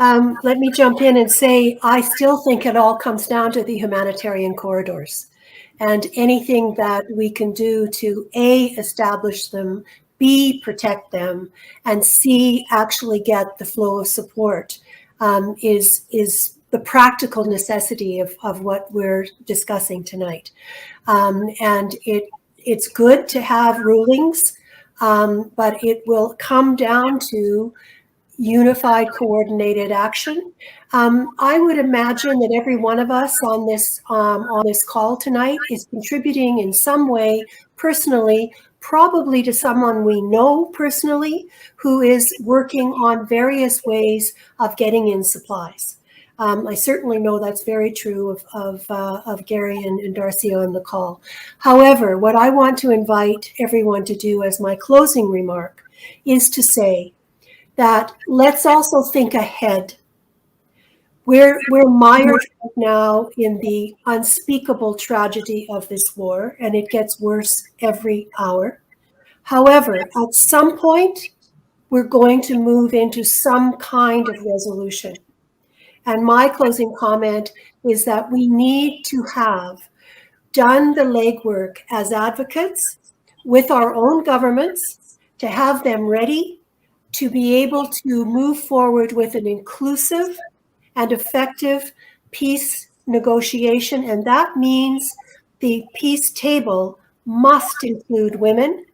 Let me jump in and say, I still think it all comes down to the humanitarian corridors and anything that we can do to A, establish them, B, protect them, and C, actually get the flow of support is the practical necessity of what we're discussing tonight. And it's good to have rulings, but it will come down to unified, coordinated action. I would imagine that every one of us on this call tonight is contributing in some way personally, probably to someone we know personally who is working on various ways of getting in supplies. I certainly know that's very true of Gary and Darcy on the call. However, what I want to invite everyone to do as my closing remark is to say that let's also think ahead. We're mired right now in the unspeakable tragedy of this war, and it gets worse every hour. However, at some point, we're going to move into some kind of resolution. And my closing comment is that we need to have done the legwork as advocates with our own governments to have them ready to be able to move forward with an inclusive and effective peace negotiation. And that means the peace table must include women,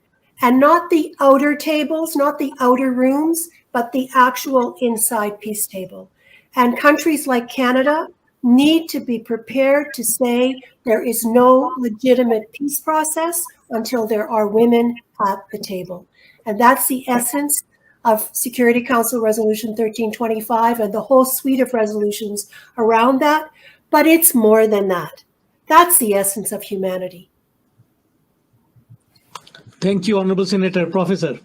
and not the outer tables, not the outer rooms, but the actual inside peace table. And countries like Canada need to be prepared to say there is no legitimate peace process until there are women at the table. And that's the essence of Security Council Resolution 1325 and the whole suite of resolutions around that. But it's more than that. That's the essence of humanity. Thank you, Honorable Senator. Professor.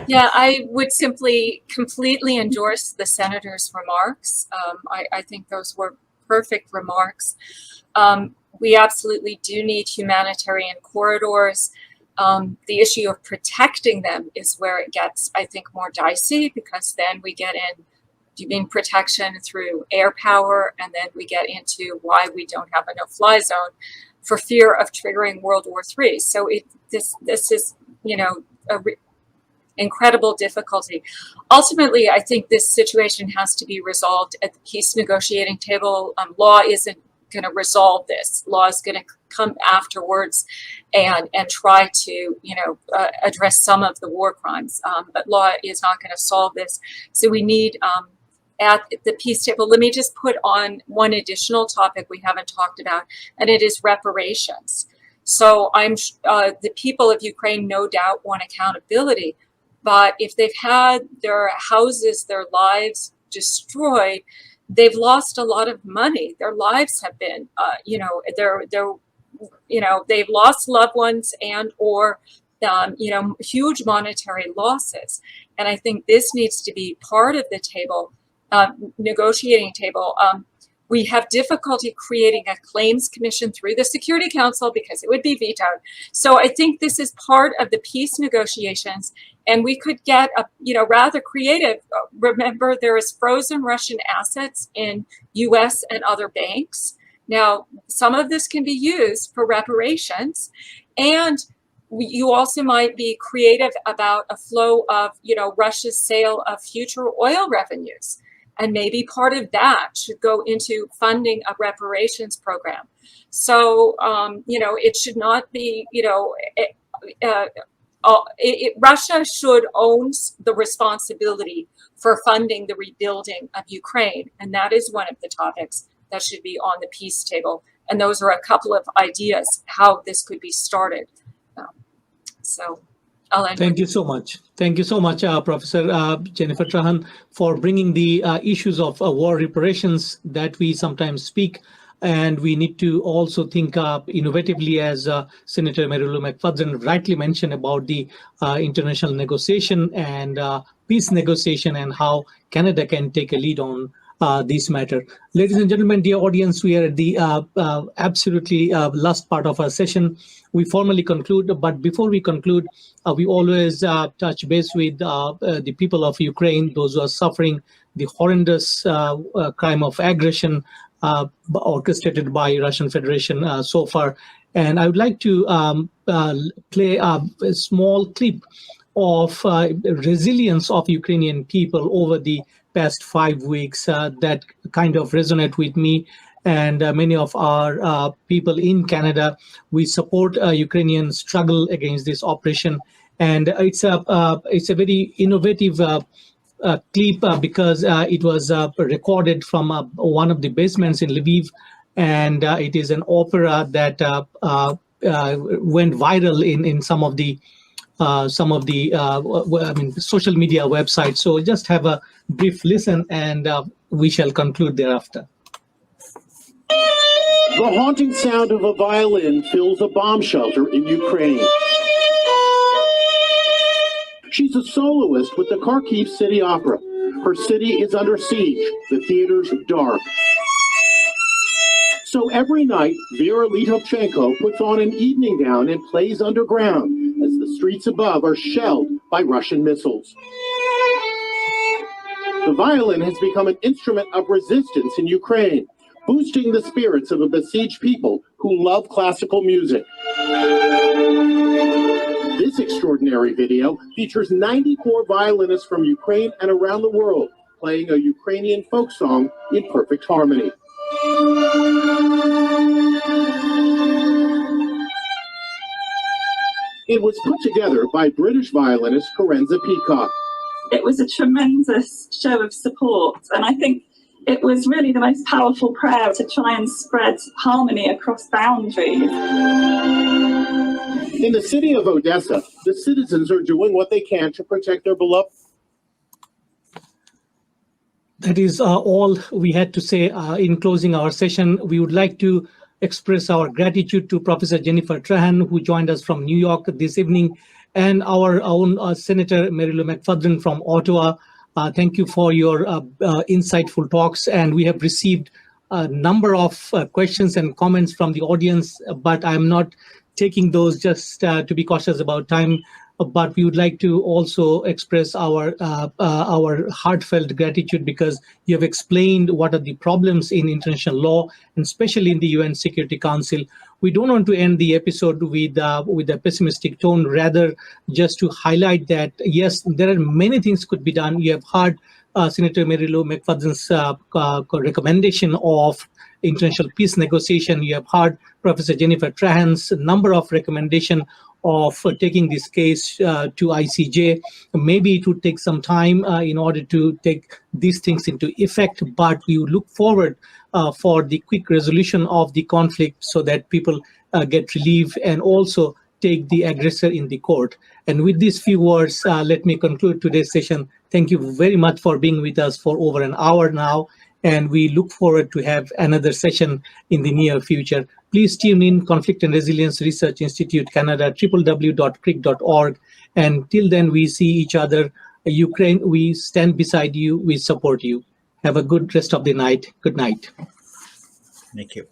Yeah, I would simply completely endorse the Senator's remarks. I think those were perfect remarks. We absolutely do need humanitarian corridors. The issue of protecting them is where it gets, I think, more dicey, because then we get in, do you mean protection through air power? And then we get into why we don't have a no-fly zone for fear of triggering World War III. So this is, incredible difficulty. Ultimately, I think this situation has to be resolved at the peace negotiating table. Law isn't going to resolve this. Law is going to come afterwards and try to, address some of the war crimes. But law is not going to solve this. So we need, at the peace table, let me just put on one additional topic we haven't talked about, and it is reparations. So the people of Ukraine no doubt want accountability, but if they've had their houses, their lives destroyed, they've lost a lot of money. Their lives have been, they've lost loved ones and or, huge monetary losses. And I think this needs to be part of the table, negotiating table. We have difficulty creating a claims commission through the Security Council because it would be vetoed. So I think this is part of the peace negotiations, and we could get rather creative. Remember, there is frozen Russian assets in US and other banks. Now, some of this can be used for reparations, and you also might be creative about a flow of, Russia's sale of future oil revenues. And maybe part of that should go into funding a reparations program. So, it should not be, Russia should own the responsibility for funding the rebuilding of Ukraine. And that is one of the topics that should be on the peace table. And those are a couple of ideas how this could be started. So I'll end. Thank you so much. Thank you so much, Professor Jennifer Trahan, for bringing the issues of war reparations that we sometimes speak. And we need to also think innovatively, as Senator Marilu McPhedran rightly mentioned, about the international negotiation and peace negotiation and how Canada can take a lead on this matter. Ladies and gentlemen, dear audience, we are at the absolutely last part of our session. We formally conclude, but before we conclude, we always touch base with the people of Ukraine, those who are suffering, the horrendous crime of aggression orchestrated by Russian Federation so far. And I would like to play a small clip of resilience of Ukrainian people over the past 5 weeks that kind of resonate with me and many of our people in Canada. We support Ukrainian struggle against this operation, and it's a very innovative clip because it was recorded from one of the basements in Lviv, and it is an opera that went viral in some of the social media websites. So just have a brief listen, and we shall conclude thereafter. The haunting sound of a violin fills a bomb shelter in Ukraine. She's a soloist with the Kharkiv City Opera. Her city is under siege, the theater's dark. So every night, Vera Litovchenko puts on an evening gown and plays underground as the streets above are shelled by Russian missiles. The violin has become an instrument of resistance in Ukraine, boosting the spirits of a besieged people who love classical music. This extraordinary video features 94 violinists from Ukraine and around the world playing a Ukrainian folk song in perfect harmony. It was put together by British violinist Carenza Peacock. It was a tremendous show of support, and I think it was really the most powerful prayer to try and spread harmony across boundaries. In the city of Odessa, the citizens are doing what they can to protect their beloved. That is all we had to say in closing our session. We would like to express our gratitude to Professor Jennifer Trahan, who joined us from New York this evening, and our own Senator Mary Lou McPhedran from Ottawa. Thank you for your insightful talks, and we have received a number of questions and comments from the audience, but I'm not taking those just to be cautious about time. But we would like to also express our heartfelt gratitude because you have explained what are the problems in international law, and especially in the UN Security Council. We don't want to end the episode with a pessimistic tone, rather just to highlight that, yes, there are many things could be done. You have heard Senator Mary Lou McPhedran's recommendation of international peace negotiation. You have heard Professor Jennifer Trahan's number of recommendations of taking this case to ICJ. Maybe it would take some time in order to take these things into effect, but we look forward for the quick resolution of the conflict so that people get relief and also take the aggressor in the court. And with these few words, let me conclude today's session. Thank you very much for being with us for over an hour now, and we look forward to have another session in the near future. Please tune in Conflict and Resilience Research Institute Canada, www.cric.org. And till then, we see each other. Ukraine, we stand beside you, we support you. Have a good rest of the night. Good night. Thank you.